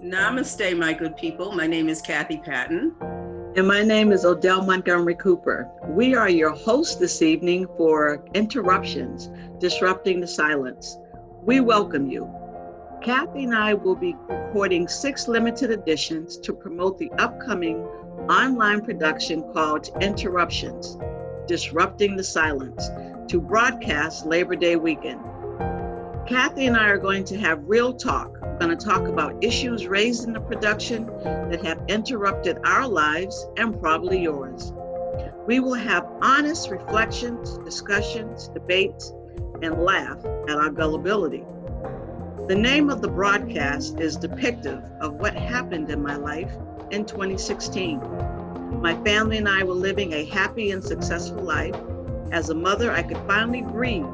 Namaste, my good people. My name is Kathy Patton. And my name is Odell Montgomery Cooper. We are your hosts this evening for Interruptions, Disrupting the Silence. We welcome you. Kathy and I will be recording 6 limited editions to promote the upcoming online production called Interruptions, Disrupting the Silence, to broadcast Labor Day weekend. Kathy and I are going to have real talk. We're going to talk about issues raised in the production that have interrupted our lives and probably yours. We will have honest reflections, discussions, debates, and laugh at our gullibility. The name of the broadcast is depictive of what happened in my life in 2016. My family and I were living a happy and successful life. As a mother, I could finally breathe,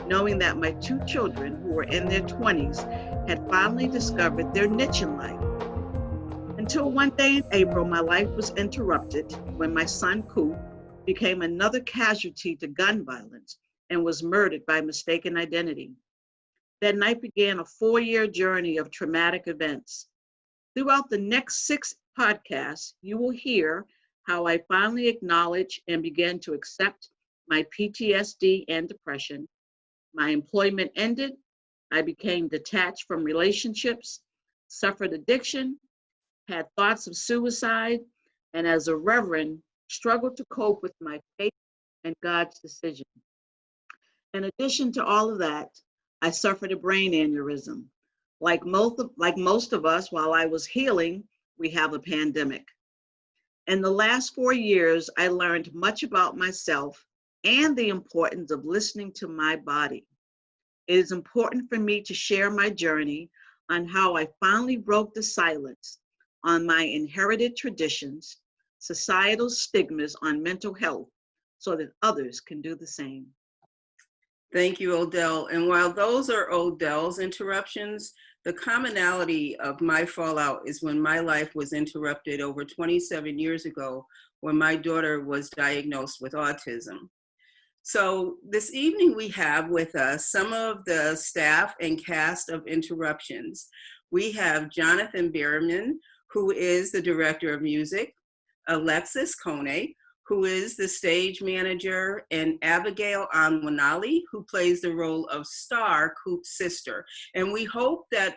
knowing that my 2 children, who were in their 20s, had finally discovered their niche in life. Until one day in April, my life was interrupted when my son, Coop, became another casualty to gun violence and was murdered by mistaken identity. That night began a 4-year journey of traumatic events. Throughout the next 6 podcasts, you will hear how I finally acknowledged and began to accept my PTSD and depression. My employment ended. I became detached from relationships, suffered addiction, had thoughts of suicide, and as a reverend, struggled to cope with my faith and God's decision. In addition to all of that, I suffered a brain aneurysm. Like most of us, while I was healing, we have a pandemic. In the last 4 years, I learned much about myself and the importance of listening to my body. It is important for me to share my journey on how I finally broke the silence on my inherited traditions, societal stigmas on mental health, so that others can do the same. Thank you, Odell. And while those are Odell's interruptions, the commonality of my fallout is when my life was interrupted over 27 years ago when my daughter was diagnosed with autism. So this evening we have with us some of the staff and cast of Interruptions. We have Jonathan Berryman, who is the director of music, Alexis Kone, who is the stage manager, and Abigail Anwanali, who plays the role of Star, Coop's sister. And we hope that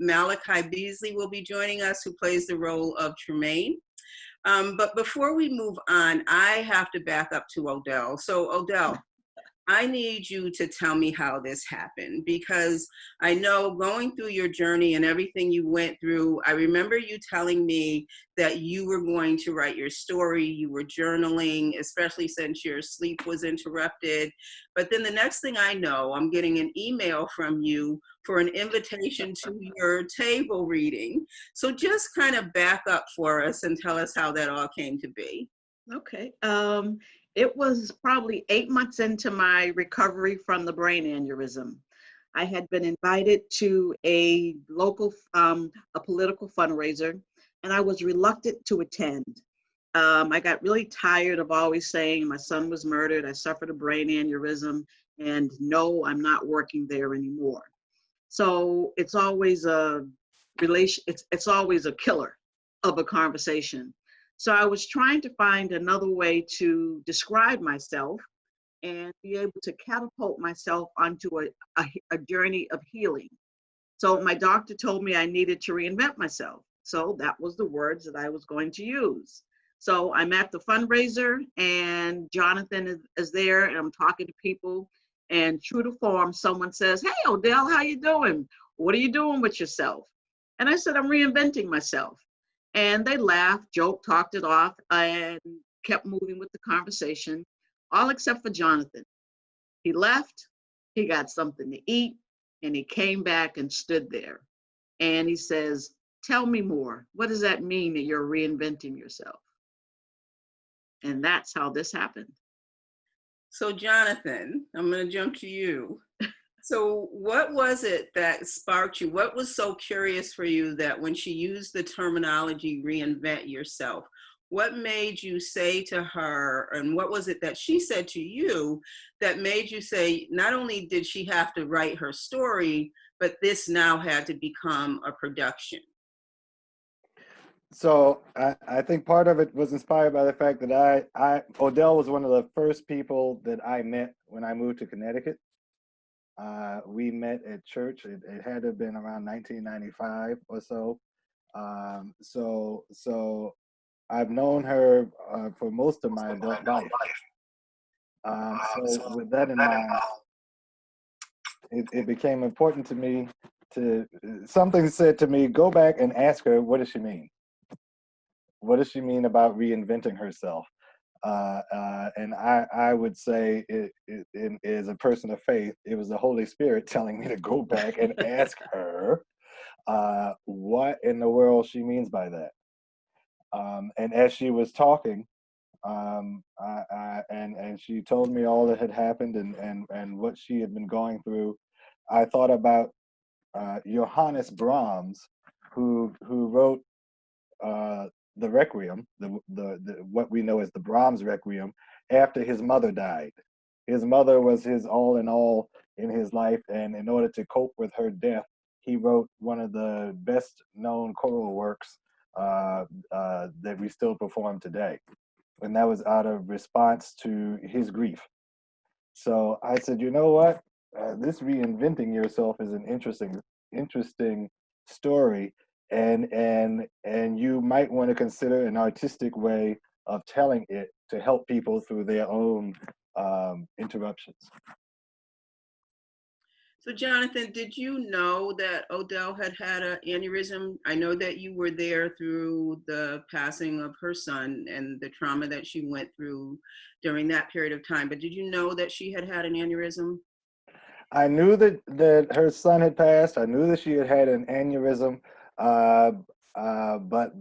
Malachi Beasley will be joining us, who plays the role of Tremaine. But before we move on, I have to back up to Odell. So Odell, I need you to tell me how this happened, because I know going through your journey and everything you went through, I remember you telling me that you were going to write your story, you were journaling, especially since your sleep was interrupted. But then the next thing I know, I'm getting an email from you for an invitation to your table reading. So just kind of back up for us and tell us how that all came to be. Okay. It was probably 8 months into my recovery from the brain aneurysm. I had been invited to a local, a political fundraiser, and I was reluctant to attend. I got really tired of always saying my son was murdered, I suffered a brain aneurysm, and no, I'm not working there anymore. So it's always a it's always a killer of a conversation. So I was trying to find another way to describe myself and be able to catapult myself onto a journey of healing. So my doctor told me I needed to reinvent myself. So that was the words that I was going to use. So I'm at the fundraiser and Jonathan is there and I'm talking to people, and true to form, someone says, "Hey, Odell, how you doing? What are you doing with yourself?" And I said, "I'm reinventing myself." And they laughed, joked, talked it off, and kept moving with the conversation, all except for Jonathan. He left, he got something to eat, and he came back and stood there. And he says, "Tell me more. What does that mean that you're reinventing yourself?" And that's how this happened. So Jonathan, I'm going to jump to you. So what was it that sparked you? What was so curious for you that when she used the terminology reinvent yourself, what made you say to her, and what was it that she said to you that made you say, not only did she have to write her story, but this now had to become a production? So I think part of it was inspired by the fact that Odell was one of the first people that I met when I moved to Connecticut. We met at church. It had to have been around 1995 or so. So I've known her for most of my adult life. So with that in mind, it became important to me something said to me, go back and ask her, what does she mean? What does she mean about reinventing herself? And I would say, as a person of faith, it was the Holy Spirit telling me to go back and ask her what in the world she means by that. And as she was talking, and she told me all that had happened and what she had been going through, I thought about Johannes Brahms, who wrote the Requiem, the what we know as the Brahms Requiem, after his mother died. His mother was his all in all in his life, and in order to cope with her death, he wrote one of the best known choral works that we still perform today. And that was out of response to his grief. So I said, you know what? This reinventing yourself is an interesting story, and you might want to consider an artistic way of telling it to help people through their own interruptions. So Jonathan, did you know that Odell had had an aneurysm? I know that you were there through the passing of her son and the trauma that she went through during that period of time, but did you know that she had had an aneurysm? I knew that her son had passed. I knew that she had had an aneurysm, uh, but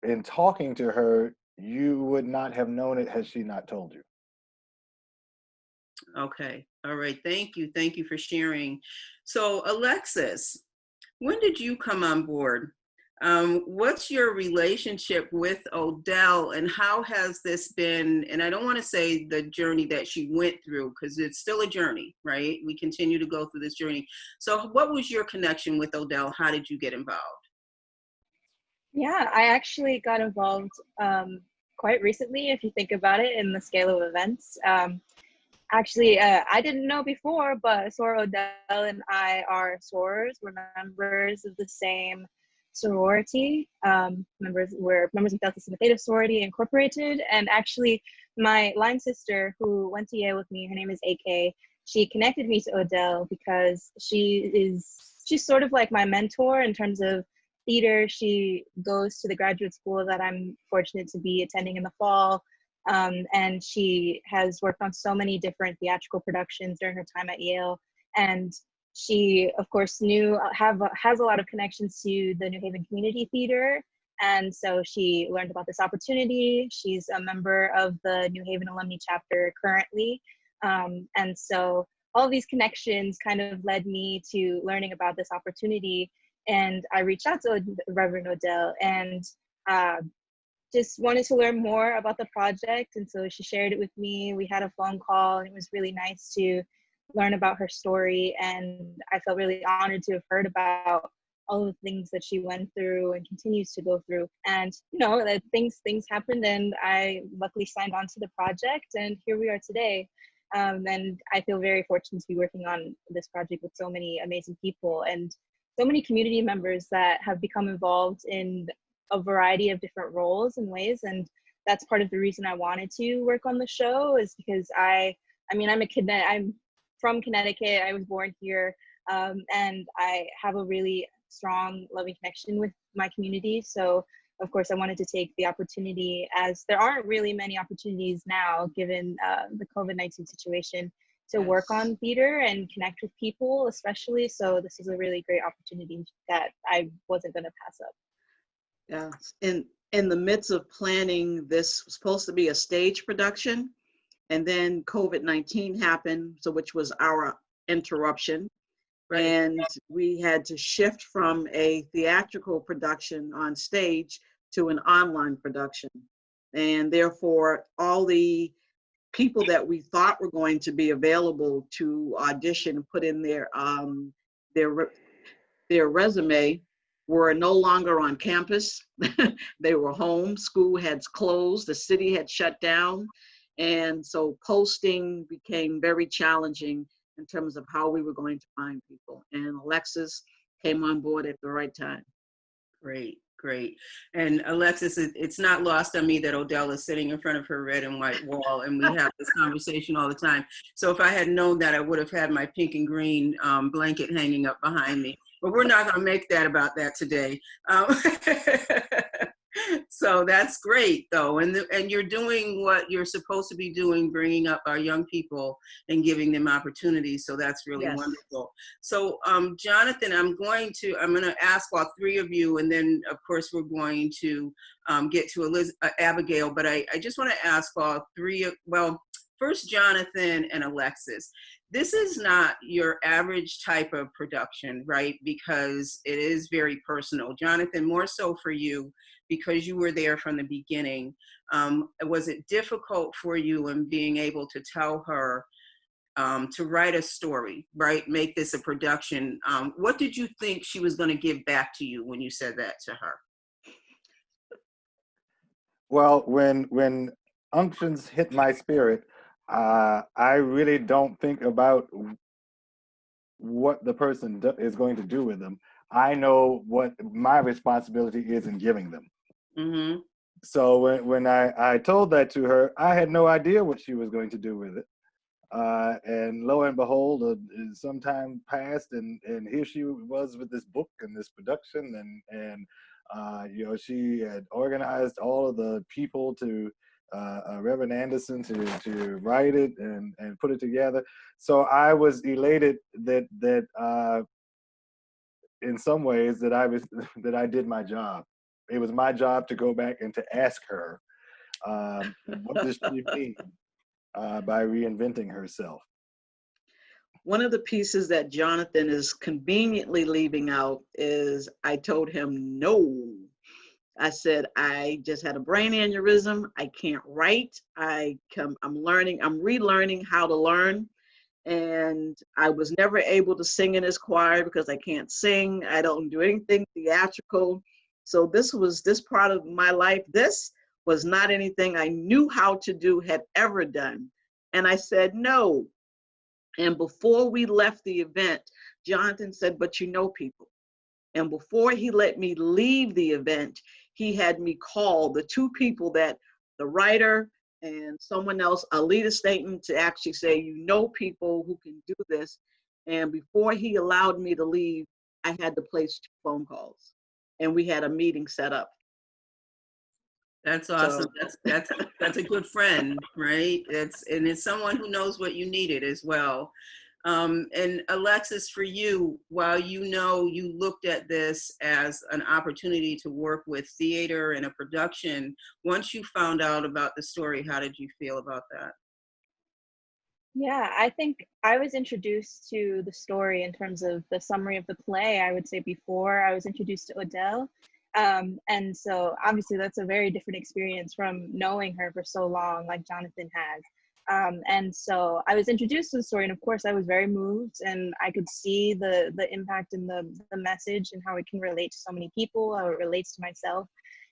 in talking to her, you would not have known it had she not told you. Okay. All right. Thank you. Thank you for sharing. So Alexis, when did you come on board? What's your relationship with Odell, and how has this been? And I don't want to say the journey that she went through, because it's still a journey, right? We continue to go through this journey. So what was your connection with Odell? How did you get involved? Yeah, I actually got involved quite recently, if you think about it, in the scale of events. I didn't know before, but Soror Odell and I are sorors. We're members of the same sorority. We're members of Delta Sigma Theta Sorority Incorporated. And actually, my line sister, who went to Yale with me, her name is AK. She connected me to Odell because she's sort of like my mentor in terms of theater. She goes to the graduate school that I'm fortunate to be attending in the fall. And she has worked on so many different theatrical productions during her time at Yale. And she, of course, has a lot of connections to the New Haven Community Theater. And so she learned about this opportunity. She's a member of the New Haven Alumni Chapter currently. And so all of these connections kind of led me to learning about this opportunity. And I reached out to Reverend Odell and just wanted to learn more about the project. And so she shared it with me. We had a phone call, and it was really nice to learn about her story. And I felt really honored to have heard about all of the things that she went through and continues to go through. And, that things happened, and I luckily signed on to the project, and here we are today. And I feel very fortunate to be working on this project with so many amazing people and so many community members that have become involved in a variety of different roles and ways. And that's part of the reason I wanted to work on the show, is because I'm from Connecticut. I was born here, and I have a really strong, loving connection with my community. So of course I wanted to take the opportunity, as there aren't really many opportunities now given the COVID-19 situation, to work on theater and connect with people especially. So this is a really great opportunity that I wasn't going to pass up. Yeah, in the midst of planning, this was supposed to be a stage production, and then COVID-19 happened, so which was our interruption. Right. And we had to shift from a theatrical production on stage to an online production. And therefore, all the people that we thought were going to be available to audition and put in their resume were no longer on campus. They were home. School had closed. The city had shut down. And so posting became very challenging in terms of how we were going to find people. And Alexis came on board at the right time. Great, great. And Alexis, it's not lost on me that Odell is sitting in front of her red and white wall, and we have this conversation all the time. So if I had known that, I would have had my pink and green blanket hanging up behind me. But we're not going to make that about that today. So that's great, though. And you're doing what you're supposed to be doing, bringing up our young people and giving them opportunities. So that's really wonderful. So Jonathan, I'm going to ask all three of you, and then of course we're going to get to Abigail, but I just want to ask all three, first Jonathan and Alexis. This is not your average type of production, right? Because it is very personal. Jonathan, more so for you, because you were there from the beginning. Was it difficult for you in being able to tell her to write a story, right? Make this a production. What did you think she was going to give back to you when you said that to her? Well, when unctions hit my spirit, I really don't think about what the person is going to do with them. I know what my responsibility is in giving them. Mm-hmm. So when I told that to her, I had no idea what she was going to do with it. And lo and behold, some time passed, and here she was with this book and this production, and she had organized all of the people to Reverend Anderson to write it and put it together. So I was elated that in some ways that I did my job. It was my job to go back and to ask her, what does she mean by reinventing herself? One of the pieces that Jonathan is conveniently leaving out is I told him no. I said, I just had a brain aneurysm. I can't write. I'm relearning how to learn. And I was never able to sing in his choir because I can't sing. I don't do anything theatrical. So this part of my life, this was not anything I knew how to do, had ever done. And I said, no. And before we left the event, Jonathan said, but you know people. And before he let me leave the event, he had me call the two people that the writer and someone else, a leader statement to actually say, you know people who can do this. And before he allowed me to leave, I had to place 2 phone calls. And we had a meeting set up. That's awesome. So, that's a good friend, right? It's someone who knows what you needed as well. And Alexis, for you, while you looked at this as an opportunity to work with theater and a production, once you found out about the story, how did you feel about that? Yeah, I think I was introduced to the story in terms of the summary of the play, I would say, before I was introduced to Odell. And so obviously that's a very different experience from knowing her for so long, like Jonathan has. And so I was introduced to the story, and of course I was very moved, and I could see the impact and the message and how it can relate to so many people, how it relates to myself.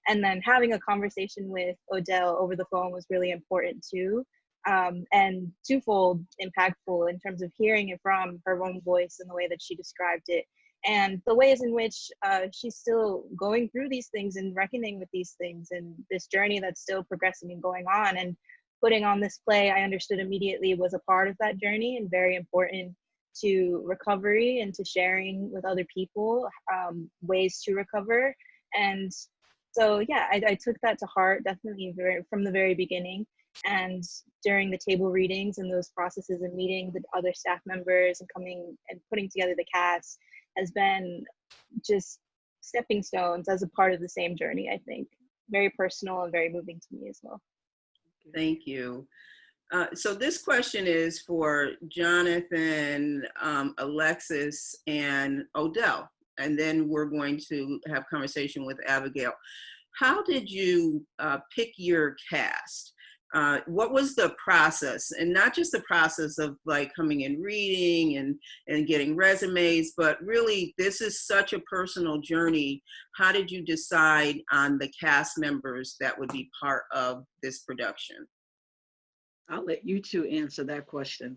And then having a conversation with Odell over the phone was really important too. And twofold impactful in terms of hearing it from her own voice and the way that she described it, and the ways in which she's still going through these things and reckoning with these things, and this journey that's still progressing and going on. And putting on this play, I understood immediately, was a part of that journey and very important to recovery and to sharing with other people ways to recover. And so, yeah, I took that to heart, definitely from the very beginning. And during the table readings and those processes and meeting the other staff members and coming and putting together the cast has been just stepping stones as a part of the same journey, I think. Very personal and very moving to me as well. Thank you. So this question is for Jonathan, Alexis, and Odell. And then we're going to have conversation with Abigail. How did you pick your cast? what was the process? And not just the process of like coming and reading and getting resumes, but really this is such a personal journey. How did you decide on the cast members that would be part of this production? I'll let you two answer that question,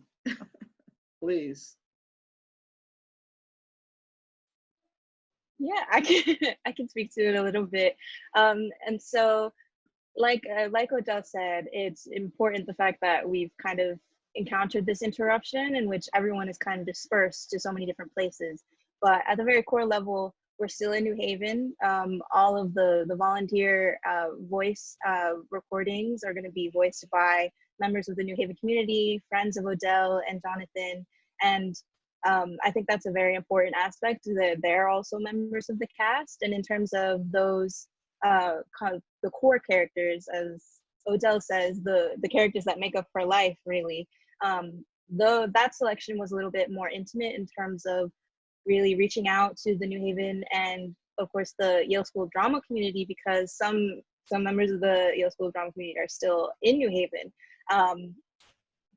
please. Yeah, I can I can speak to it a little bit. And so, like Odell said, it's important the fact that we've kind of encountered this interruption in which everyone is kind of dispersed to so many different places. But at the very core level, we're still in New Haven. All of the volunteer voice recordings are going to be voiced by members of the New Haven community, friends of Odell and Jonathan, and I think that's a very important aspect, that they're also members of the cast. And in terms of those kind of the core characters, as Odell says, the characters that make up her life, really, though that selection was a little bit more intimate in terms of really reaching out to the New Haven and of course the Yale School of Drama community, because some members of the Yale School of Drama community are still in New Haven.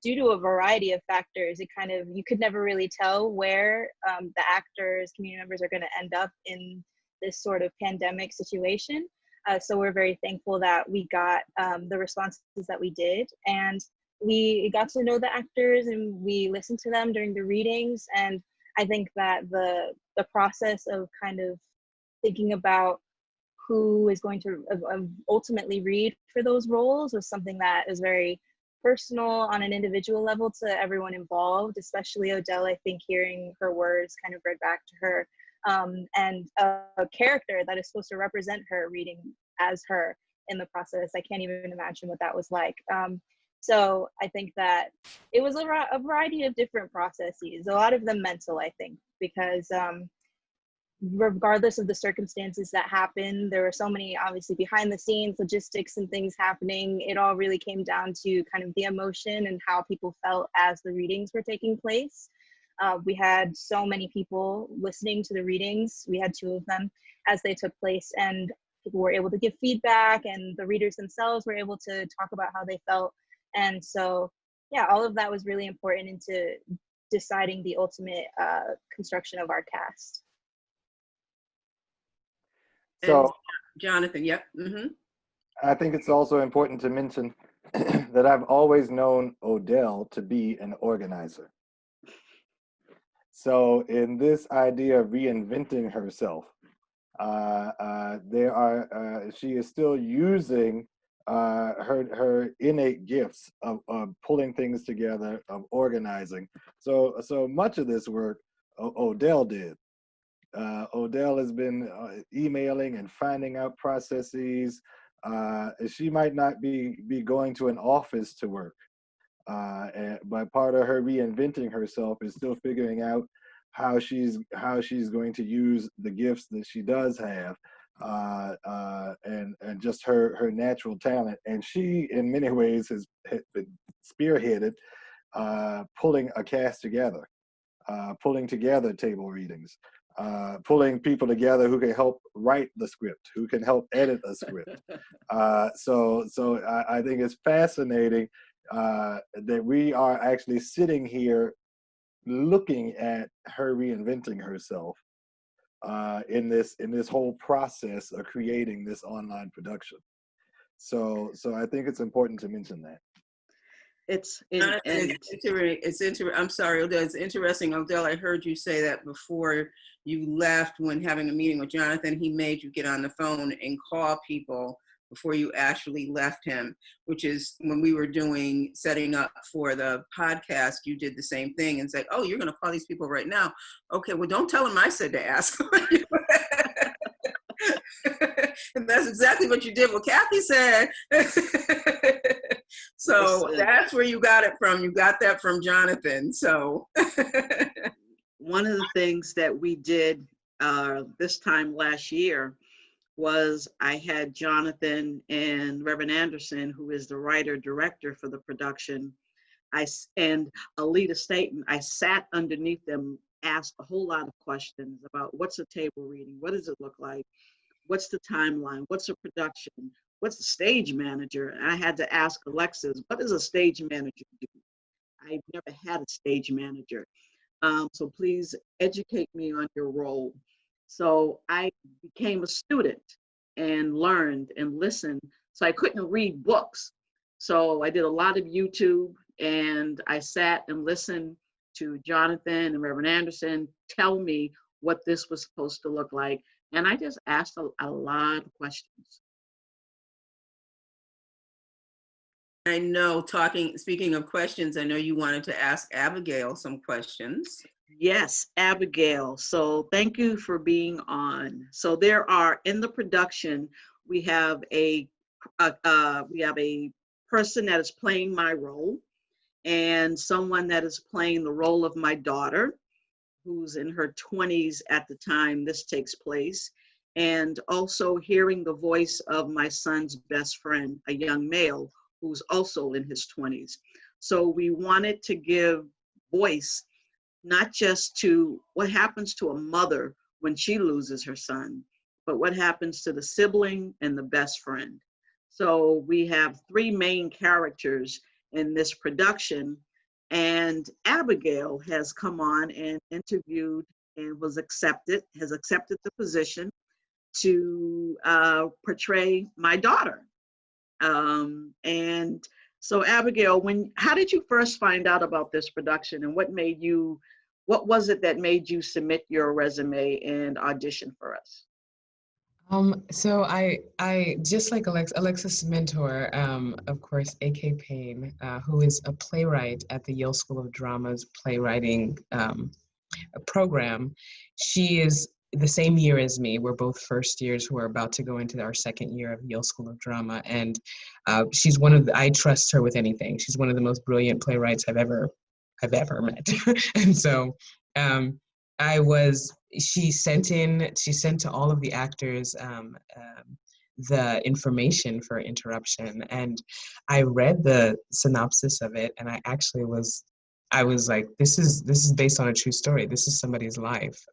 Due to a variety of factors, it kind of, you could never really tell where the actors, community members are going to end up in this sort of pandemic situation. So we're very thankful that we got the responses that we did, and we got to know the actors and we listened to them during the readings. And I think that the process of kind of thinking about who is going to ultimately read for those roles was something that is very personal on an individual level to everyone involved, especially Odell. I think hearing her words kind of read back to her, and a character that is supposed to represent her reading as her in the process. I can't even imagine what that was like. So I think that it was a variety of different processes, a lot of them mental, I think, because regardless of the circumstances that happened, there were so many obviously behind the scenes logistics and things happening. It all really came down to kind of the emotion and how people felt as the readings were taking place. We had so many people listening to the readings. We had 2 of them as they took place, and people were able to give feedback, and the readers themselves were able to talk about how they felt. And so, yeah, all of that was really important into deciding the ultimate construction of our cast. So, And Jonathan, yep. Mm-hmm. I think it's also important to mention that I've always known Odell to be an organizer. So in this idea of reinventing herself, she is still using her innate gifts of pulling things together, of organizing. So much of this work Odell did. Odell has been emailing and finding out processes. She might not be going to an office to work, but part of her reinventing herself is still figuring out how she's going to use the gifts that she does have, and just her natural talent. And she, in many ways, has been spearheaded pulling a cast together, pulling together table readings. Pulling people together who can help write the script, who can help edit a script. So I think it's fascinating that we are actually sitting here looking at her reinventing herself in this whole process of creating this online production. So I think it's important to mention that. I'm sorry, Odell. It's interesting, Odell. I heard you say that before you left, when having a meeting with Jonathan, he made you get on the phone and call people before you actually left him, which is when we were setting up for the podcast, you did the same thing and said, oh, you're going to call these people right now. Okay, well, don't tell them I said to ask. And that's exactly what you did. What Kathy said. So that's where you got it from. You got that from Jonathan. So one of the things that we did this time last year was I had Jonathan and Reverend Anderson, who is the writer-director for the production, and Alita Staten. I sat underneath them, asked a whole lot of questions about what's a table reading, what does it look like, what's the timeline, what's a production, what's a stage manager? And I had to ask Alexis, what does a stage manager do? I've never had a stage manager. So please educate me on your role. So I became a student and learned and listened. So I couldn't read books. So I did a lot of YouTube, and I sat and listened to Jonathan and Reverend Anderson tell me what this was supposed to look like. And I just asked a lot of questions. I know, speaking of questions, I know you wanted to ask Abigail some questions. Yes, Abigail. So thank you for being on. So there are in the production, we have a person that is playing my role, and someone that is playing the role of my daughter, who's in her 20s at the time this takes place, and also hearing the voice of my son's best friend, a young male who's also in his 20s. So we wanted to give voice not just to what happens to a mother when she loses her son, but what happens to the sibling and the best friend. So we have three main characters in this production, and Abigail has come on and interviewed and has accepted the position to portray my daughter. And so Abigail, how did you first find out about this production, and what was it that made you submit your resume and audition for us? So I just like Alexis' mentor, of course, A.K. Payne, who is a playwright at the Yale School of Drama's playwriting program. She is the same year as me. We're both first years who are about to go into our second year of Yale School of Drama. And she's I trust her with anything. She's one of the most brilliant playwrights I've ever met. And so she sent to all of the actors the information for Interruption. And I read the synopsis of it, and I was like, this is based on a true story. This is somebody's life.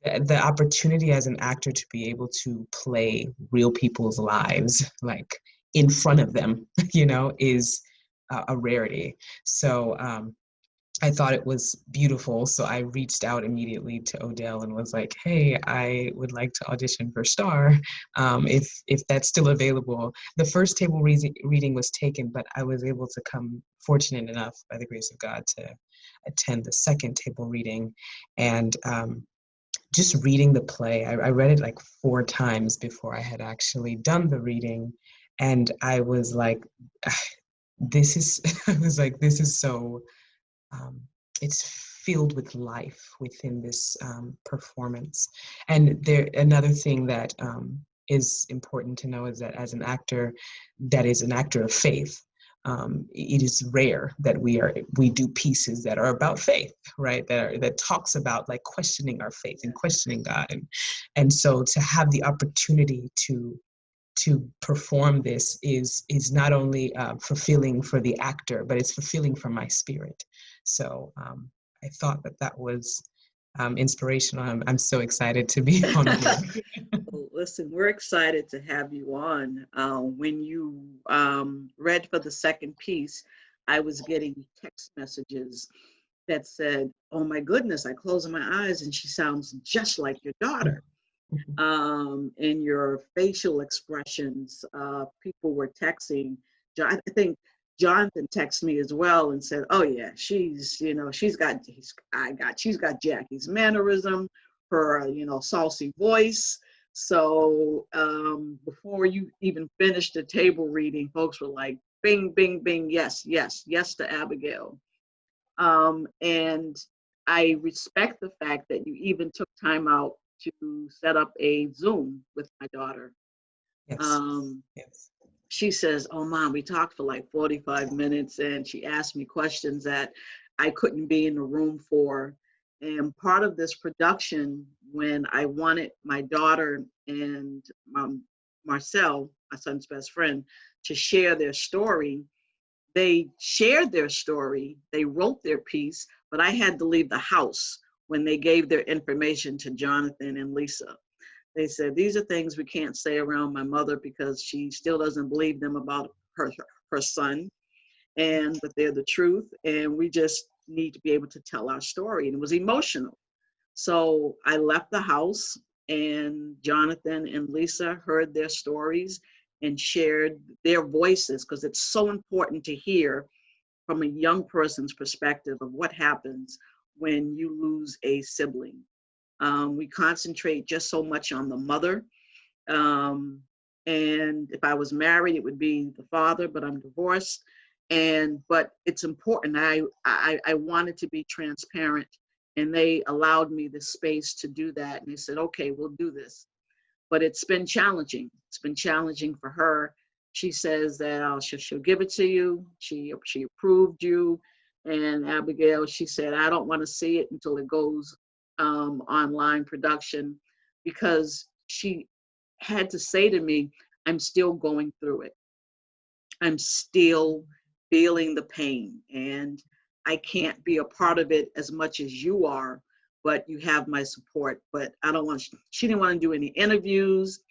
The opportunity as an actor to be able to play real people's lives, like in front of them, is a rarity. So I thought it was beautiful. So I reached out immediately to Odell and was like, hey, I would like to audition for Star, if that's still available. The first table reading was taken, but I was able to fortunate enough by the grace of God to attend the second table reading. And just reading the play, I read it like 4 times before I had actually done the reading. And I was like, this is so, it's filled with life within this performance. And another thing that is important to know is that as an actor that is an actor of faith, it is rare that we do pieces that are about faith, right? That talks about like questioning our faith and questioning God, and so to have the opportunity to perform this is not only fulfilling for the actor, but it's fulfilling for my spirit. So I thought that was inspirational. I'm so excited to be on board. Well, listen, we're excited to have you on. When you read for the second piece, I was getting text messages that said, oh my goodness, I closed my eyes and she sounds just like your daughter. In your facial expressions, people were texting. I think Jonathan texted me as well and said, oh yeah, she's got Jackie's mannerism, her, saucy voice. So before you even finished the table reading, folks were like, bing, bing, bing, yes, yes, yes to Abigail. And I respect the fact that you even took time out to set up a Zoom with my daughter. Yes. Yes. She says, oh, Mom, we talked for like 45 minutes and she asked me questions that I couldn't be in the room for. And part of this production, when I wanted my daughter and Marcel, my son's best friend, to share their story, they shared their story, they wrote their piece, but I had to leave the house when they gave their information to Jonathan and Lisa. They said, these are things we can't say around my mother because she still doesn't believe them about her son. But they're the truth. And we just need to be able to tell our story. And it was emotional. So I left the house, and Jonathan and Lisa heard their stories and shared their voices, because it's so important to hear from a young person's perspective of what happens when you lose a sibling. We concentrate just so much on the mother. And if I was married, it would be the father, but I'm divorced. But it's important. I wanted to be transparent, and they allowed me the space to do that. And they said, okay, we'll do this. But it's been challenging. It's been challenging for her. She says that she'll give it to you. She approved you. And Abigail, she said, I don't want to see it until it goes online production, because she had to say to me, I'm still going through it. I'm still feeling the pain, and I can't be a part of it as much as you are, but you have my support. But I don't want, she didn't want to do any interviews.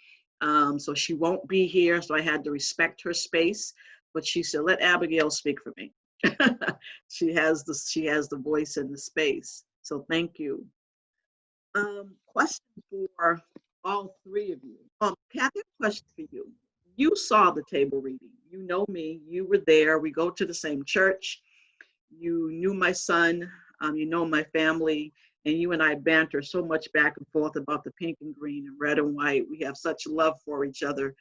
So she won't be here. So I had to respect her space, but she said, let Abigail speak for me. She has the voice and the space. So thank you. Question for all three of you. Kathy, question for you. You saw the table reading. You know me. You were there. We go to the same church. You knew my son. You know my family. And you and I banter so much back and forth about the pink and green and red and white. We have such love for each other.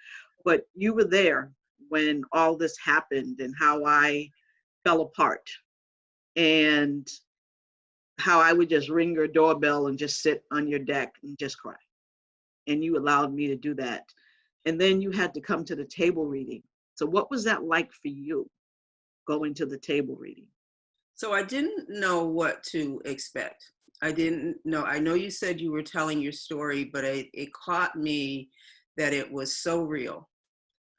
But you were there when all this happened, and how I fell apart, and how I would just ring your doorbell and just sit on your deck and just cry. And you allowed me to do that. And then you had to come to the table reading. So what was that like for you, going to the table reading? So I didn't know what to expect. I didn't know. I know you said you were telling your story, but it caught me that it was so real,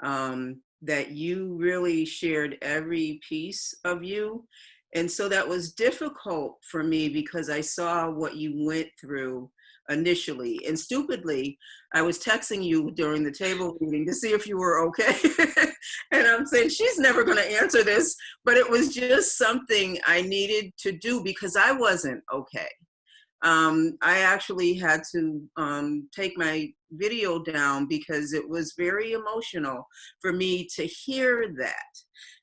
that you really shared every piece of you. And so that was difficult for me, because I saw what you went through initially. And stupidly, I was texting you during the table reading to see if you were okay. And I'm saying, she's never going to answer this, but it was just something I needed to do because I wasn't okay. I actually had to take my video down because it was very emotional for me to hear that.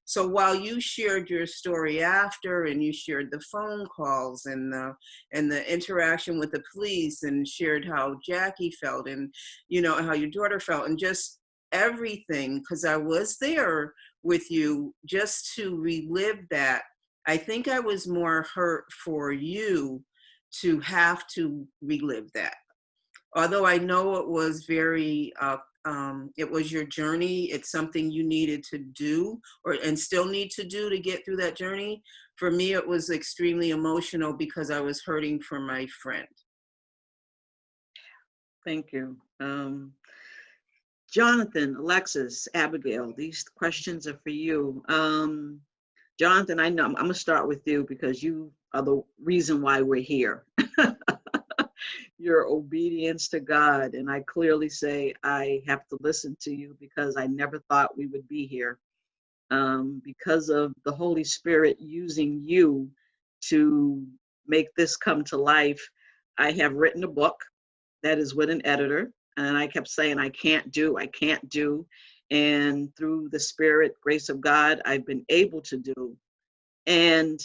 So while you shared your story after, and you shared the phone calls and the interaction with the police, and shared how Jackie felt, and how your daughter felt, and just everything, because I was there with you just to relive that. I think I was more hurt for you to have to relive that. Although I know it was very, it was your journey. It's something you needed to do, and still need to do, to get through that journey. For me, it was extremely emotional because I was hurting for my friend. Thank you. Jonathan, Alexis, Abigail, these questions are for you. Jonathan, I know I'm going to start with you because you are the reason why we're here. Your obedience to God. And I clearly say I have to listen to you, because I never thought we would be here. Because of the Holy Spirit using you to make this come to life, I have written a book that is with an editor. And I kept saying, I can't do. And through the Spirit, grace of God, I've been able to do. And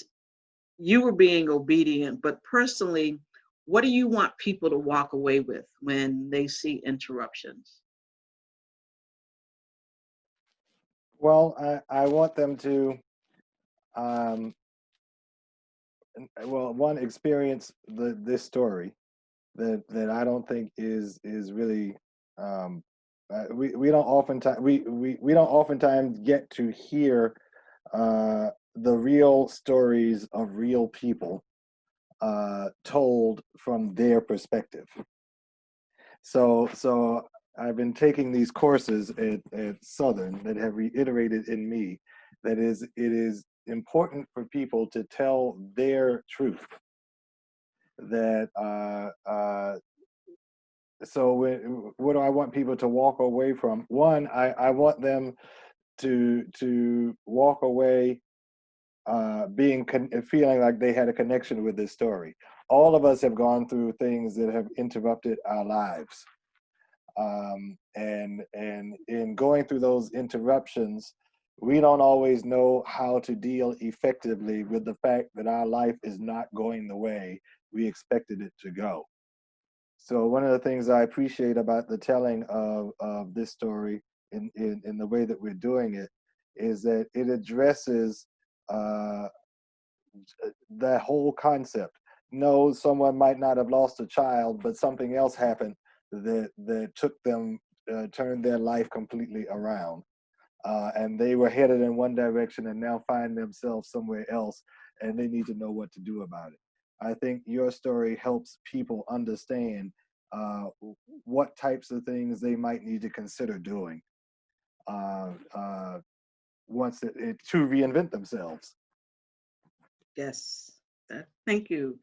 you were being obedient, but personally, what do you want people to walk away with when they see Interruptions? Well, I want them to, one, experience this story that I don't think is really, we don't oftentimes we don't oftentimes get to hear the real stories of real people told from their perspective. So I've been taking these courses at Southern that have reiterated in me that it is important for people to tell their truth. That so what do I want people to walk away from? One, I want them to walk away feeling like they had a connection with this story. All of us have gone through things that have interrupted our lives, and in going through those interruptions, we don't always know how to deal effectively with the fact that our life is not going the way we expected it to go. So one of the things I appreciate about the telling of this story in the way that we're doing it is that it addresses that whole concept. No, someone might not have lost a child, but something else happened that took them, turned their life completely around. And they were headed in one direction and now find themselves somewhere else, and they need to know what to do about it. I think your story helps people understand what types of things they might need to consider doing once to reinvent themselves. Yes. Thank you.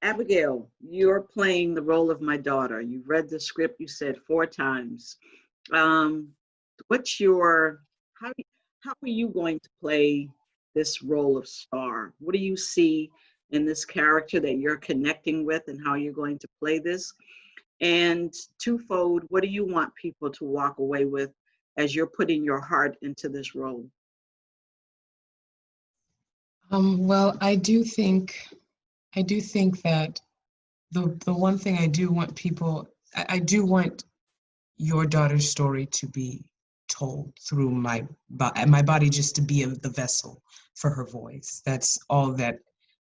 Abigail, you're playing the role of my daughter. You've read the script, you said 4 times. What's your, how, how are you going to play this role of Star? What do you see in this character that you're connecting with, and how you're going to play this? And twofold, what do you want people to walk away with as you're putting your heart into this role? Well, I do think that the one thing I do want people, I do want your daughter's story to be told through my body, just to be the vessel for her voice. That's all that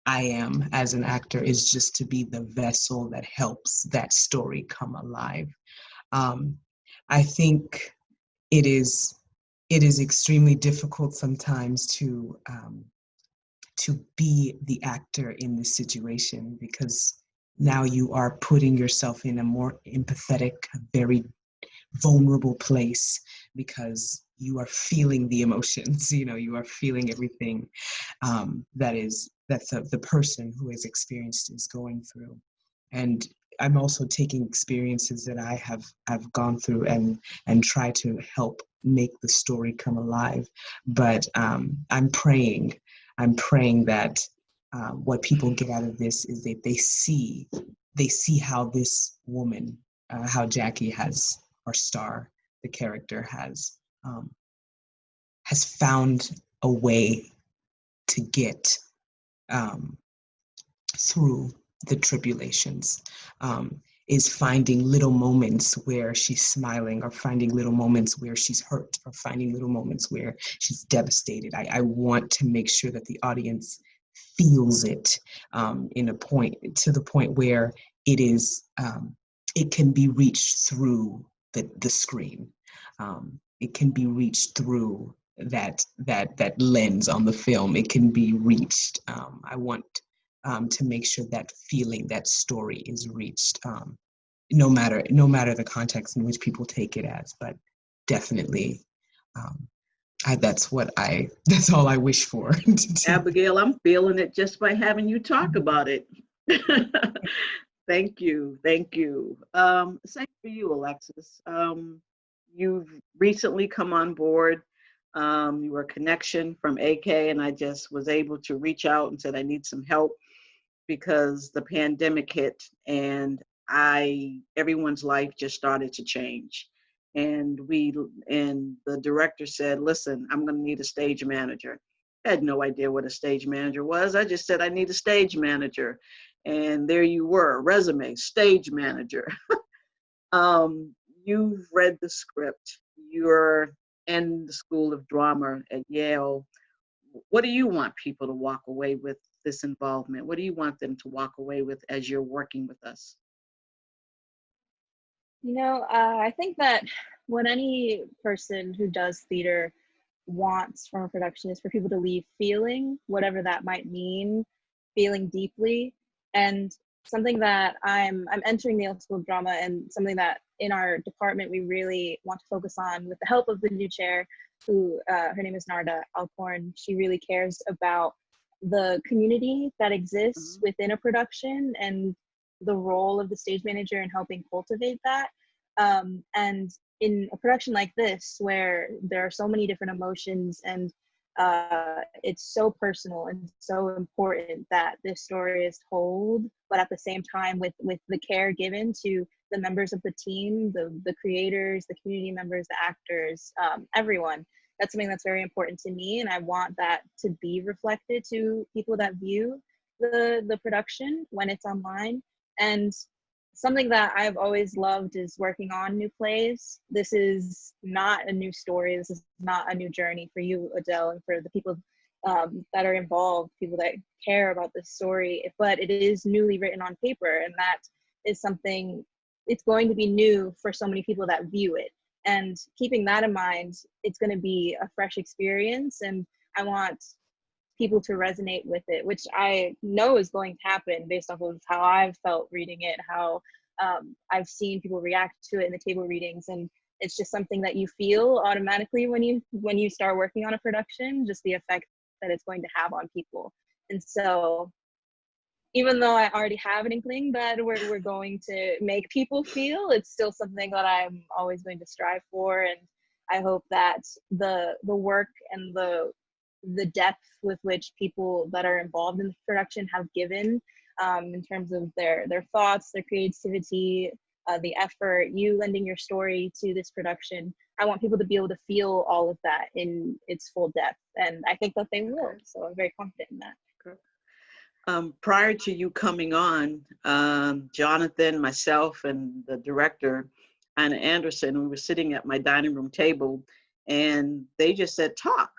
I am as an actor, is just to be the vessel that helps that story come alive. I think it is extremely difficult sometimes to be the actor in this situation, because now you are putting yourself in a more empathetic, very vulnerable place, because you are feeling the emotions, you are feeling everything that the person who has experienced is going through. And I'm also taking experiences that I've gone through and try to help make the story come alive. But I'm praying that what people get out of this is that they see how this woman, how Jackie has, or Star, the character, has found a way to get through the tribulations, is finding little moments where she's smiling, or finding little moments where she's hurt, or finding little moments where she's devastated. I want to make sure that the audience feels it to the point where it is it can be reached through the screen. It can be reached through that lens on the film. It can be reached. I want to make sure that feeling, that story is reached, no matter the context in which people take it as. But definitely, that's all I wish for. Abigail, I'm feeling it just by having you talk about it. Thank you. Same for you, Alexis. You've recently come on board. You were a connection from AK, and I just was able to reach out and said I need some help, because the pandemic hit and everyone's life just started to change. And the director said, listen, I'm going to need a stage manager. I had no idea what a stage manager was. I just said, I need a stage manager. And there you were, resume, stage manager. You've read the script. You're in the School of Drama at Yale. What do you want people to walk away with this involvement? What do you want them to walk away with as you're working with us? I think that what any person who does theater wants from a production is for people to leave feeling, whatever that might mean, feeling deeply. And something that I'm entering the Yale School of Drama, and something that in our department we really want to focus on, with the help of the new chair, who her name is Narda Alcorn. She really cares about the community that exists within a production, and the role of the stage manager in helping cultivate that. And in a production like this, where there are so many different emotions and it's so personal and so important that this story is told, but at the same time with the care given to the members of the team, the creators, the community members, the actors, everyone. That's something that's very important to me, and I want that to be reflected to people that view the production when it's online. And something that I've always loved is working on new plays. This is not a new story. This is not a new journey for you, Odell, and for the people that are involved, people that care about this story, but it is newly written on paper, and that is something, it's going to be new for so many people that view it. And keeping that in mind, it's going to be a fresh experience, and I want people to resonate with it, which I know is going to happen based off of how I've felt reading it, how I've seen people react to it in the table readings. And it's just something that you feel automatically when you start working on a production, just the effect that it's going to have on people. And so even though I already have an inkling that we're going to make people feel, it's still something that I'm always going to strive for. And I hope that the work and the depth with which people that are involved in the production have given in terms of their thoughts, their creativity, the effort, you lending your story to this production. I want people to be able to feel all of that in its full depth. And I think that they will. So I'm very confident in that. Prior to you coming on, Jonathan, myself, and the director, Anna Anderson, we were sitting at my dining room table, and they just said, talk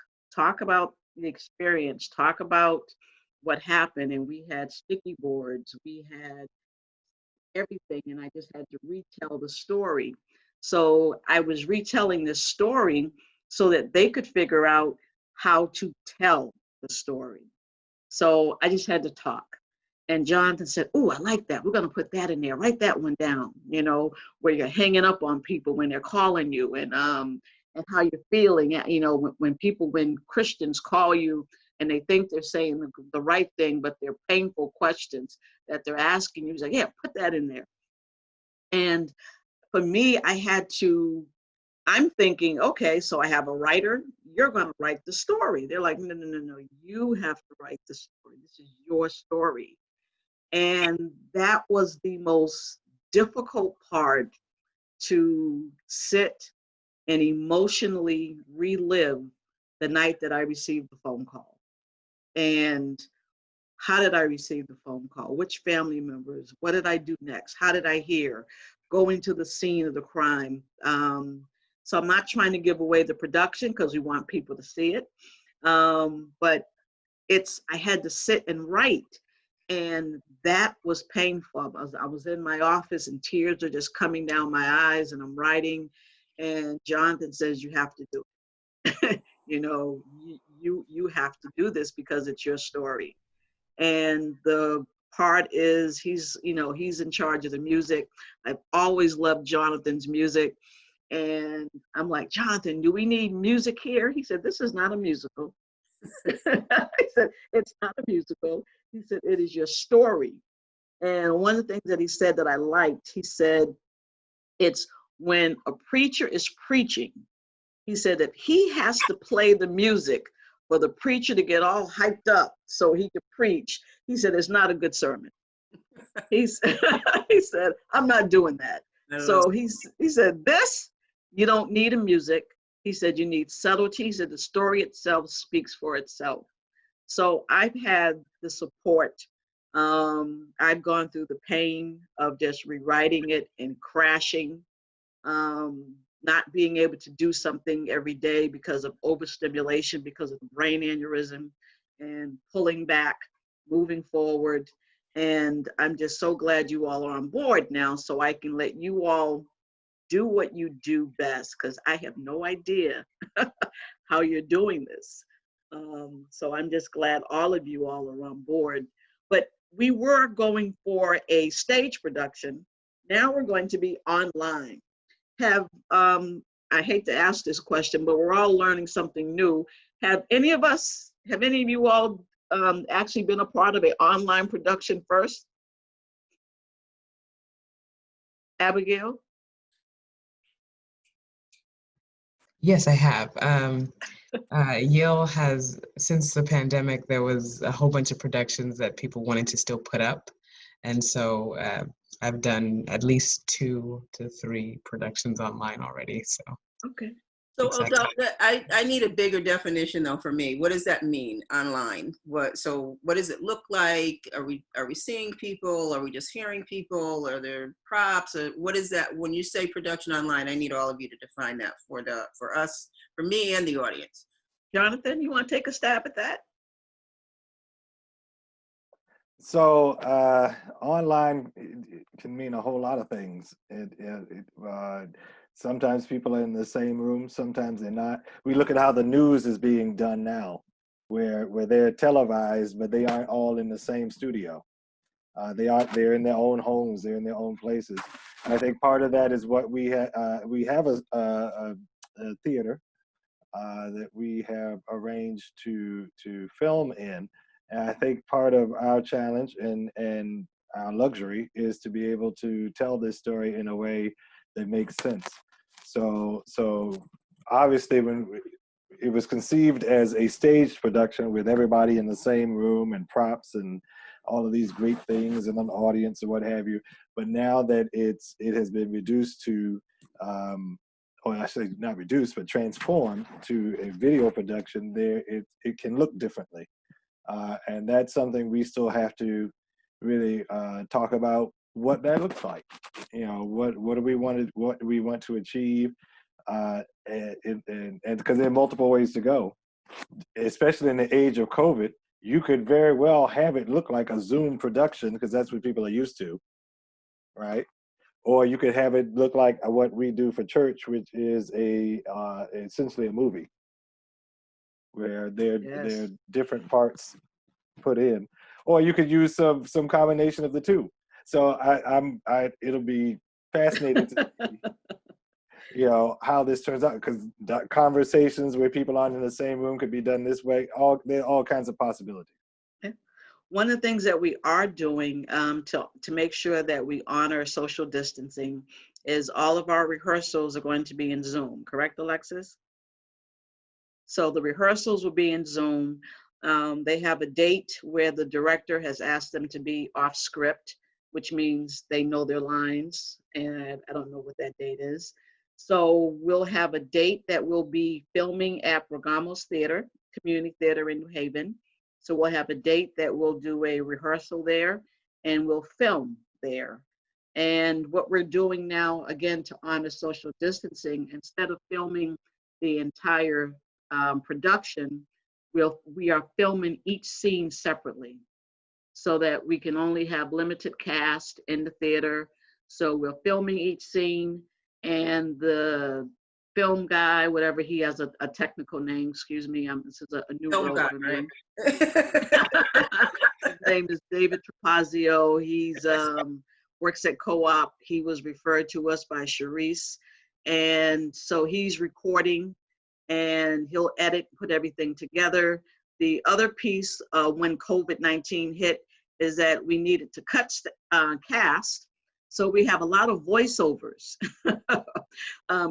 about the experience, talk about what happened. And we had sticky boards, we had everything, and I just had to retell the story. So I was retelling this story so that they could figure out how to tell the story. So I just had to talk. And Jonathan said, oh, I like that. We're going to put that in there. Write that one down, where you're hanging up on people when they're calling you, and how you're feeling. When Christians call you and they think they're saying the right thing, but they're painful questions that they're asking you. He's like, yeah, put that in there. And for me, I'm thinking, okay, so I have a writer, you're going to write the story. They're like, no, you have to write the story. This is your story. And that was the most difficult part, to sit and emotionally relive the night that I received the phone call. And how did I receive the phone call? Which family members? What did I do next? How did I hear? Going to the scene of the crime. So I'm not trying to give away the production because we want people to see it. But I had to sit and write, and that was painful. I was in my office and tears are just coming down my eyes, and I'm writing, and Jonathan says, you have to do it. You have to do this because it's your story. And the part is he's in charge of the music. I've always loved Jonathan's music. And I'm like, Jonathan, do we need music here? He said, this is not a musical. I said, it's not a musical. He said, it is your story. And one of the things that he said that I liked, he said, it's when a preacher is preaching, he said, if he has to play the music for the preacher to get all hyped up so he could preach, he said, it's not a good sermon. He said, I'm not doing that. So he said, this, you don't need a music. He said, you need subtlety. He said, the story itself speaks for itself. So I've had the support. I've gone through the pain of just rewriting it and crashing, not being able to do something every day because of overstimulation, because of the brain aneurysm, and pulling back, moving forward. And I'm just so glad you all are on board now, so I can let you all do what you do best, because I have no idea how you're doing this. So I'm just glad all of you all are on board. But we were going for a stage production. Now we're going to be online. I hate to ask this question, but we're all learning something new. Have any of you all actually been a part of an online production first? Abigail? Yes, I have. Yale has, since the pandemic, there was a whole bunch of productions that people wanted to still put up. And so I've done at least 2 to 3 productions online already. So Okay. So excited. Odell, I need a bigger definition though for me. What does that mean online? What does it look like? Are we seeing people? Are we just hearing people? Are there props? Or what is that when you say production online? I need all of you to define that for us, for me and the audience. Jonathan, you want to take a stab at that? So online it can mean a whole lot of things. Sometimes people are in the same room, sometimes they're not. We look at how the news is being done now, where they're televised, but they aren't all in the same studio. They're in their own homes, they're in their own places. And I think part of that is what we have a theater that we have arranged to film in. And I think part of our challenge and our luxury is to be able to tell this story in a way that makes sense. So obviously when it was conceived as a staged production with everybody in the same room and props and all of these great things and an audience or what have you. But now that it has been reduced to or actually not reduced, but transformed to a video production, it can look differently. And that's something we still have to really talk about what that looks like. You know, what do we want to achieve? And because there are multiple ways to go, especially in the age of COVID, you could very well have it look like a Zoom production because that's what people are used to, right? Or you could have it look like what we do for church, which is essentially a movie, where there are different parts put in. Or you could use some combination of the two. So it'll be fascinating to see, you know, how this turns out, because conversations where people aren't in the same room could be done this way. There are all kinds of possibilities. One of the things that we are doing to make sure that we honor social distancing is all of our rehearsals are going to be in Zoom, correct, Alexis? So the rehearsals will be in Zoom. They have a date where the director has asked them to be off script, which means they know their lines, and I don't know what that date is. So we'll have a date that we'll be filming at Rogamos Theater, Community Theater in New Haven. So we'll have a date that we'll do a rehearsal there and we'll film there. And what we're doing now, again, to honor social distancing, instead of filming the entire production, we are filming each scene separately so that we can only have limited cast in the theater. So we're filming each scene, and the film guy, whatever he has a technical name, excuse me, this is a new Film role guy, for me. right? His name is David Trapazio. He's works at Co-op. He was referred to us by Charisse. And so he's recording and he'll edit, put everything together. The other piece when COVID-19 hit is that we needed to cut cast. So we have a lot of voiceovers.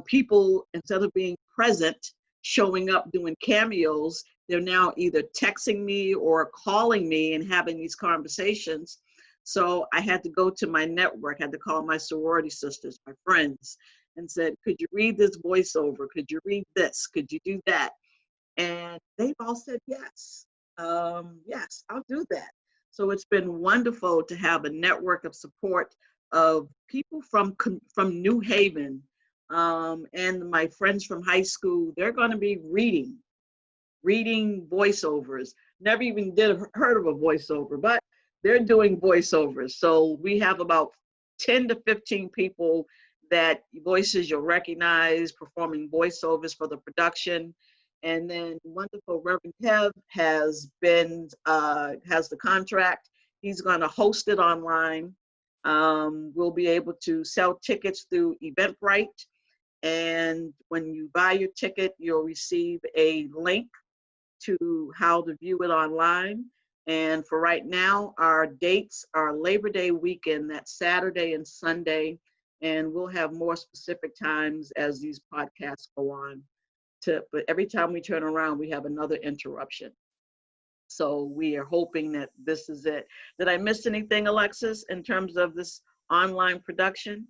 People, instead of being present, showing up doing cameos, they're now either texting me or calling me and having these conversations. So I had to go to my network, I had to call my sorority sisters, my friends, and said, could you read this voiceover? Could you read this? Could you do that? And they've all said yes. Yes, I'll do that. So it's been wonderful to have a network of support of people from New Haven and my friends from high school. They're going to be reading voiceovers. Never even heard of a voiceover, but they're doing voiceovers. So we have about 10 to 15 people that voices you'll recognize performing voiceovers for the production. And then wonderful Reverend Kev has the contract. He's going to host it online. We'll be able to sell tickets through Eventbrite. And when you buy your ticket, you'll receive a link to how to view it online. And for right now, our dates are Labor Day weekend, that's Saturday and Sunday. And we'll have more specific times as these podcasts go on. But every time we turn around, we have another interruption. So we are hoping that this is it. Did I miss anything, Alexis, in terms of this online production?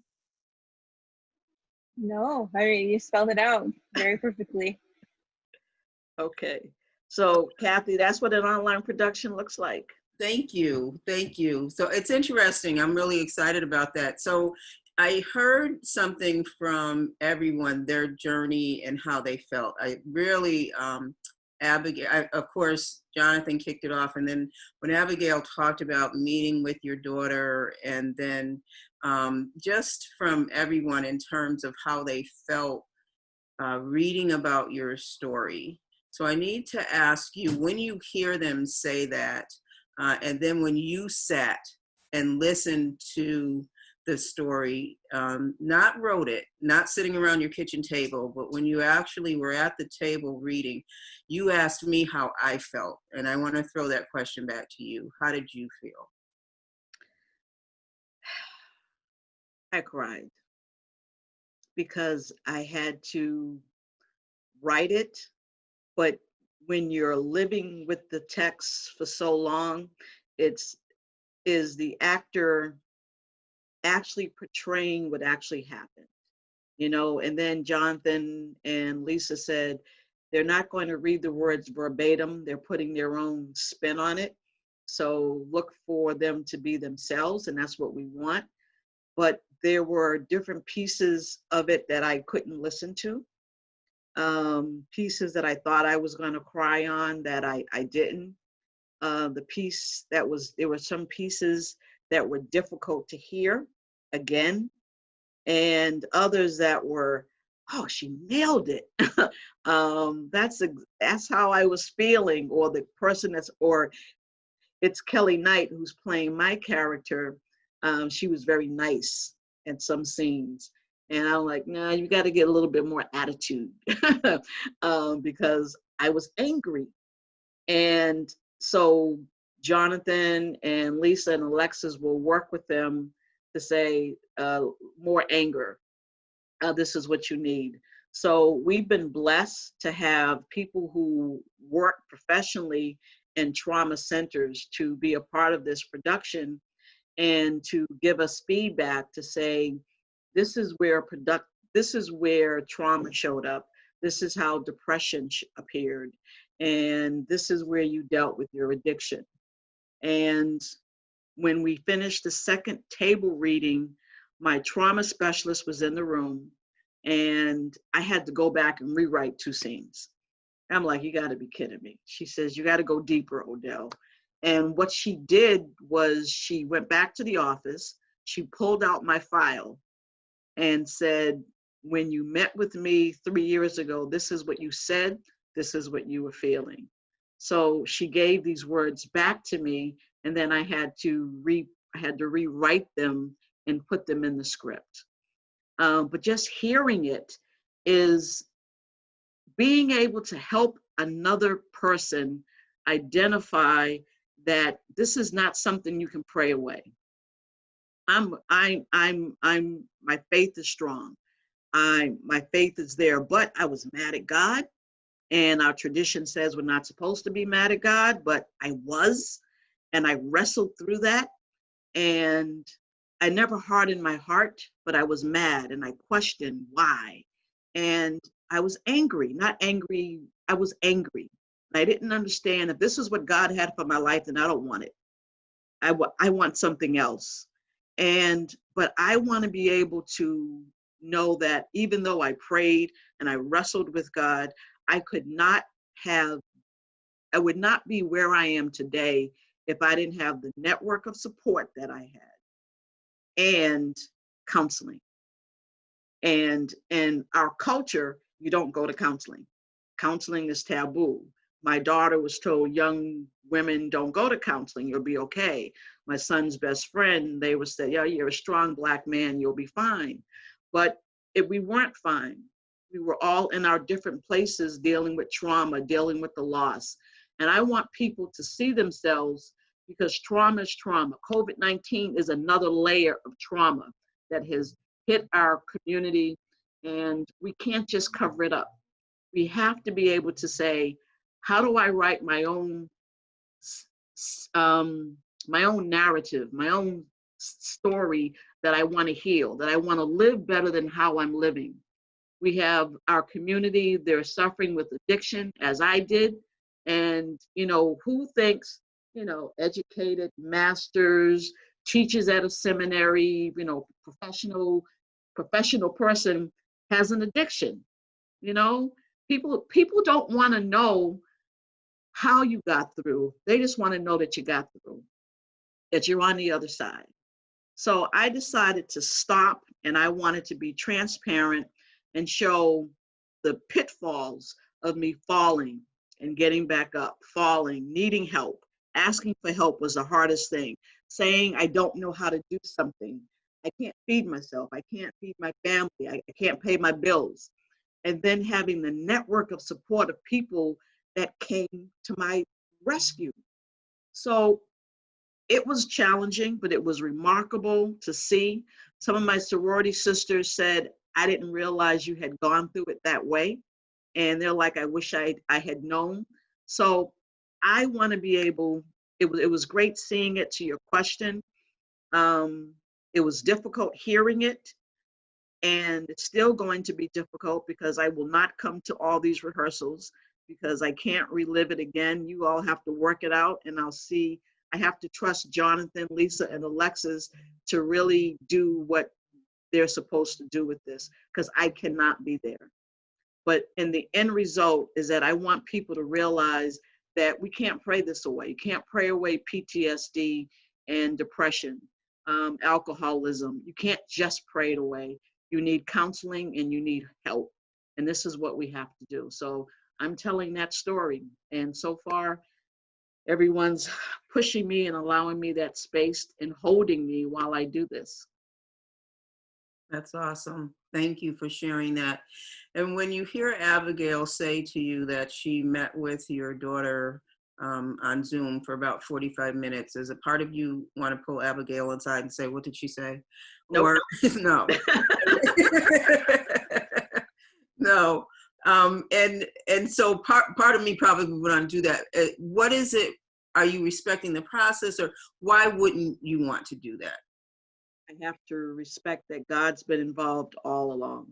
No, you spelled it out very perfectly. Okay. So Kathy, that's what an online production looks like. Thank you. Thank you. So it's interesting. I'm really excited about that. So I heard something from everyone, their journey and how they felt. I really, Abigail, of course, Jonathan kicked it off. And then when Abigail talked about meeting with your daughter, and then just from everyone in terms of how they felt reading about your story. So I need to ask you, when you hear them say that, and then when you sat and listened to the story, not wrote it, not sitting around your kitchen table, but when you actually were at the table reading, you asked me how I felt. And I want to throw that question back to you. How did you feel? I cried because I had to write it, but when you're living with the text for so long, is the actor actually portraying what actually happened, and then Jonathan and Lisa said they're not going to read the words verbatim, they're putting their own spin on it. So look for them to be themselves, and that's what we want. But there were different pieces of it that I couldn't listen to, pieces that I thought I was going to cry on that I didn't. The piece there were some pieces that were difficult to hear again, and others that were, oh, she nailed it. That's how I was feeling, or the person or it's Kelly Knight who's playing my character. She was very nice in some scenes. And I'm like, nah, you got to get a little bit more attitude because I was angry. And so Jonathan and Lisa and Alexis will work with them to say more anger. This is what you need. So we've been blessed to have people who work professionally in trauma centers to be a part of this production and to give us feedback to say, this is where trauma showed up. This is how depression appeared. And this is where you dealt with your addiction. And when we finished the second table reading, my trauma specialist was in the room, and I had to go back and rewrite 2 scenes. I'm like, you got to be kidding me. She says, you got to go deeper, Odell. And what she did was she went back to the office, she pulled out my file and said, when you met with me 3 years ago, this is what you said, this is what you were feeling. So she gave these words back to me, and then I had to rewrite them and put them in the script. But just hearing it is being able to help another person identify that this is not something you can pray away. My faith is strong. My faith is there, but I was mad at God, and our tradition says we're not supposed to be mad at God, but I was, and I wrestled through that, and I never hardened my heart, but I was mad, and I questioned why, and I was angry, I was angry. I didn't understand if this is what God had for my life, then I don't want it. I want something else. But I want to be able to know that even though I prayed and I wrestled with God, I would not be where I am today if I didn't have the network of support that I had and counseling. And in our culture, you don't go to counseling. Counseling is taboo. My daughter was told young women don't go to counseling, you'll be okay. My son's best friend, they would say, yeah, you're a strong Black man, you'll be fine. But if we weren't fine, we were all in our different places dealing with trauma, dealing with the loss. And I want people to see themselves, because trauma is trauma. COVID-19 is another layer of trauma that has hit our community, and we can't just cover it up. We have to be able to say, how do I write my own narrative, my own story that I want to heal, that I want to live better than how I'm living. We have our community, they're suffering with addiction, as I did. And, who thinks, educated, masters, teachers at a seminary, professional person has an addiction. You know, people don't want to know how you got through. They just want to know that you got through, that you're on the other side. So I decided to stop, and I wanted to be transparent and show the pitfalls of me falling and getting back up, falling, needing help. Asking for help was the hardest thing. Saying I don't know how to do something. I can't feed myself. I can't feed my family. I can't pay my bills. And then having the network of support of people that came to my rescue. So it was challenging, but it was remarkable to see. Some of my sorority sisters said, I didn't realize you had gone through it that way. And they're like, I wish I had known. So I want to be able, it was great seeing it, to your question. It was difficult hearing it. And it's still going to be difficult because I will not come to all these rehearsals because I can't relive it again. You all have to work it out, and I have to trust Jonathan, Lisa, and Alexis to really do what they're supposed to do with this, because I cannot be there. But in the end result is that I want people to realize that we can't pray this away. You can't pray away PTSD and depression, alcoholism. You can't just pray it away. You need counseling and you need help. And this is what we have to do. So I'm telling that story. And so far, everyone's pushing me and allowing me that space and holding me while I do this. That's awesome. Thank you for sharing that. And when you hear Abigail say to you that she met with your daughter on Zoom for about 45 minutes, does a part of you want to pull Abigail inside and say, what did she say? Nope. Or no. No. And so part of me probably would want to do that. What is it? Are you respecting the process, or why wouldn't you want to do that? I have to respect that God's been involved all along,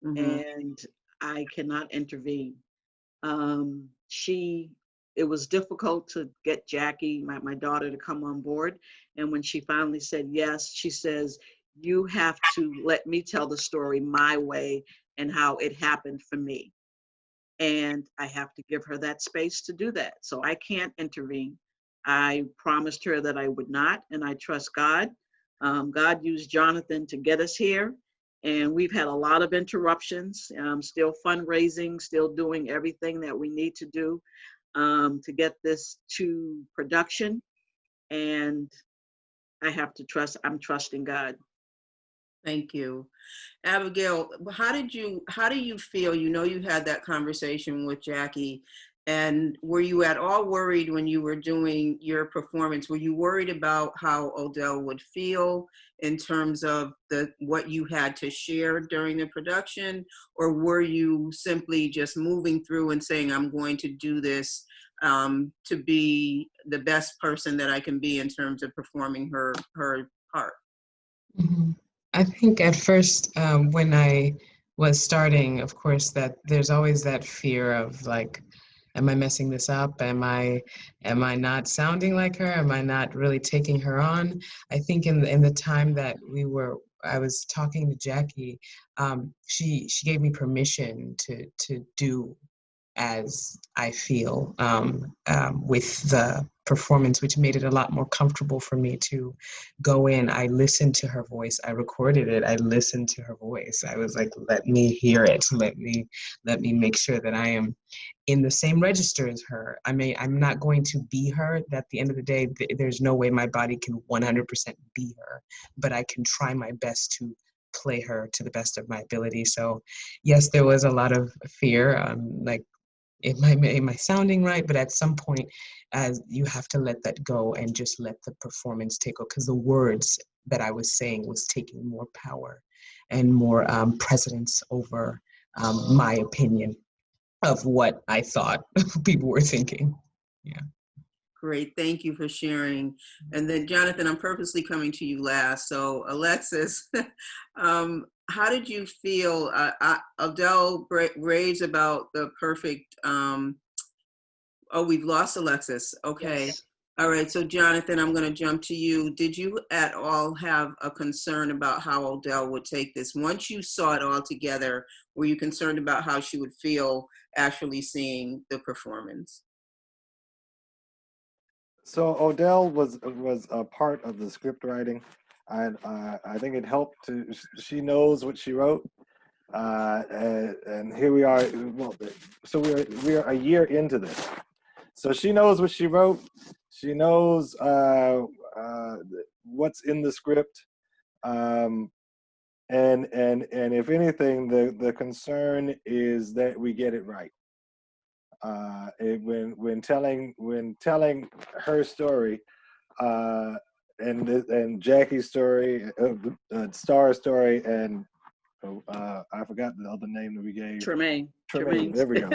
and I cannot intervene. It was difficult to get Jackie, my daughter, to come on board. And when she finally said yes, she says, you have to let me tell the story my way and how it happened for me. And I have to give her that space to do that. So I can't intervene. I promised her that I would not, and I trust God. God used Jonathan to get us here, and we've had a lot of interruptions, still fundraising, still doing everything that we need to do to get this to production. And I have to trust, I'm trusting God. Thank you. Abigail, how do you feel? You had that conversation with Jackie, and were you at all worried when you were doing your performance? Were you worried about how Odell would feel in terms of what you had to share during the production? Or were you simply just moving through and saying, I'm going to do this to be the best person that I can be in terms of performing her part? Mm-hmm. I think at first, when I was starting, of course, that there's always that fear of like, am I messing this up? Am I not sounding like her? Am I not really taking her on? I think in the time that I was talking to Jackie, she gave me permission to do as I feel with the performance, which made it a lot more comfortable for me to go in. I listened to her voice. I recorded it. I listened to her voice. I was like, let me hear it. Let me make sure that I am in the same register as her. I mean, I'm not going to be her. At the end of the day, there's no way my body can 100% be her, but I can try my best to play her to the best of my ability. So yes, there was a lot of fear, like am I sounding right? But at some point, as you have to let that go and just let the performance take over, because the words that I was saying was taking more power and more precedence over my opinion of what I thought people were thinking. Yeah. Great, thank you for sharing. And then Jonathan, I'm purposely coming to you last. So Alexis, how did you feel? Odell raves about the perfect, oh, we've lost Alexis. Okay. Yes. All right, so Jonathan, I'm going to jump to you. Did you at all have a concern about how Odell would take this? Once you saw it all together, were you concerned about how she would feel actually seeing the performance? So Odell was a part of the script writing. I think it helped to. She knows what she wrote, and here we are. Well, so we're a year into this. So she knows what she wrote. She knows what's in the script, and if anything, the concern is that we get it right. When telling her story, and Jackie's story, Star's story, and I forgot the other name that we gave. Tremaine. There we go.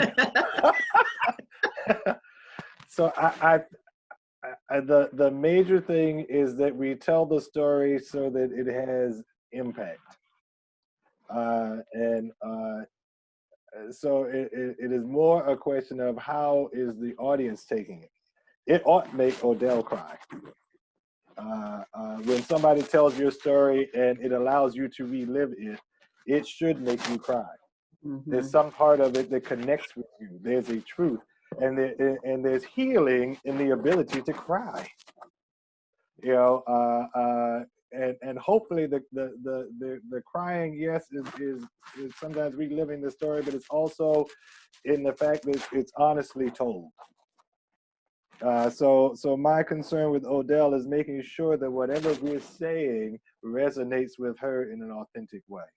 So the major thing is that we tell the story so that it has impact, and so it is more a question of how is the audience taking it. It ought to make Odell cry. When somebody tells your story and it allows you to relive it, it should make you cry. Mm-hmm. There's some part of it that connects with you. There's a truth, and there's healing in the ability to cry. You know, and hopefully the crying, yes, is sometimes reliving the story, but it's also in the fact that it's honestly told. So my concern with Odell is making sure that whatever we're saying resonates with her in an authentic way.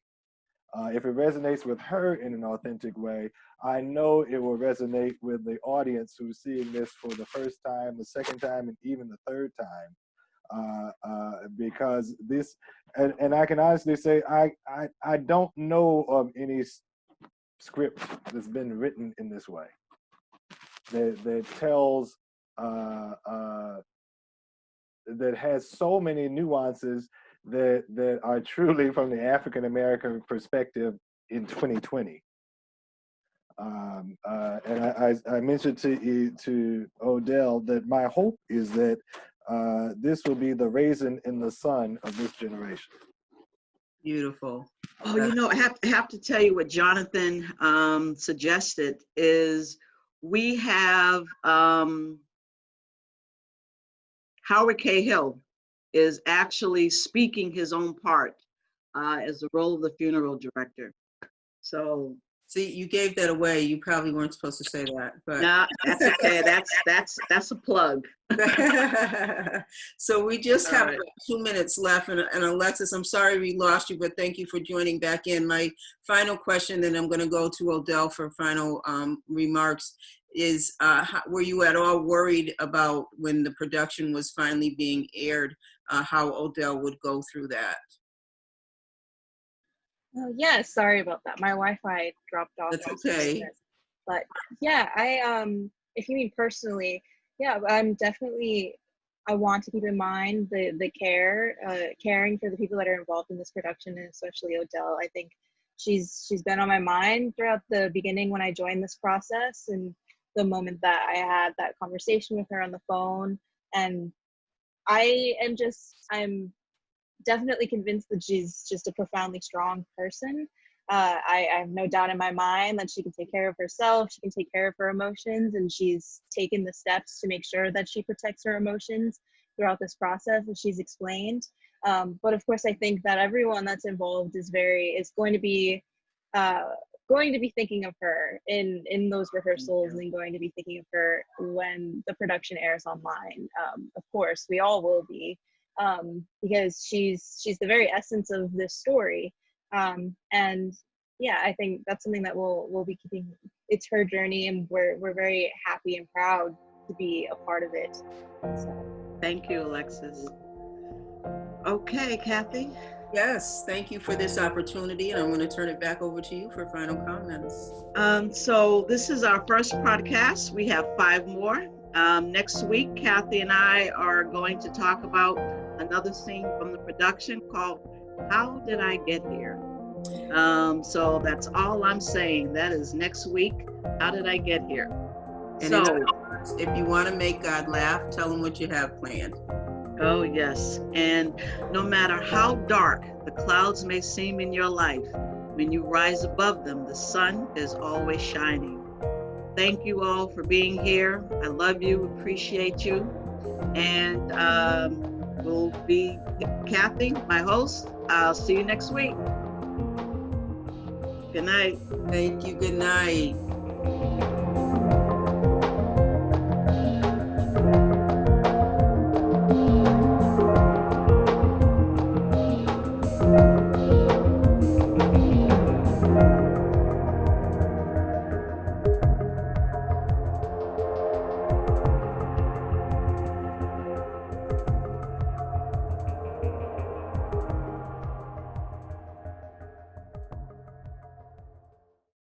If it resonates with her in an authentic way, I know it will resonate with the audience who's seeing this for the first time, the second time, and even the third time. Because this, and I can honestly say, I don't know of any script that's been written in this way that tells that has so many nuances that are truly from the African American perspective in 2020. And I mentioned to Odell that my hope is that this will be the raisin in the sun of this generation. Beautiful. Oh, you know, I have to tell you what Jonathan suggested is we have Howard K. Hill is actually speaking his own part as the role of the funeral director. So See, you gave that away. You probably weren't supposed to say that, but no, that's okay. That's a plug. So we just have All right. 2 minutes left, and Alexis, I'm sorry we lost you, but thank you for joining back in. My final question, then I'm going to go to Odell for final remarks, is were you at all worried about when the production was finally being aired, how Odell would go through that? Oh, yeah, sorry about that. My Wi-Fi dropped off. That's okay. But yeah, if you mean personally, yeah, I'm definitely, I want to keep in mind the caring for the people that are involved in this production, and especially Odell. I think she's been on my mind throughout the beginning when I joined this process, and the moment that I had that conversation with her on the phone. And I'm definitely convinced that she's just a profoundly strong person. I have no doubt in my mind that she can take care of herself, she can take care of her emotions, and she's taken the steps to make sure that she protects her emotions throughout this process, as she's explained. But of course, I think that everyone that's involved is going to be thinking of her in those rehearsals, and going to be thinking of her when the production airs online. Of course, we all will be. Because she's the very essence of this story. And yeah, I think that's something that we'll be keeping. It's her journey, and we're very happy and proud to be a part of it. So Thank you, Alexis. Okay, Kathy. Yes, thank you for this opportunity, and I'm going to turn it back over to you for final comments. So this is our first podcast. We have 5 more. Next week, Kathy and I are going to talk about another scene from the production called How Did I Get Here? So that's all I'm saying. That is next week. How did I get here? And So, in other words, if you want to make God laugh, tell him what you have planned. oh yes. And no matter how dark the clouds may seem in your life, when you rise above them, the sun is always shining. Thank you all for being here. I love you, appreciate you. And we'll be Kathy, my host. I'll see you next week. Good night. Thank you. Good night.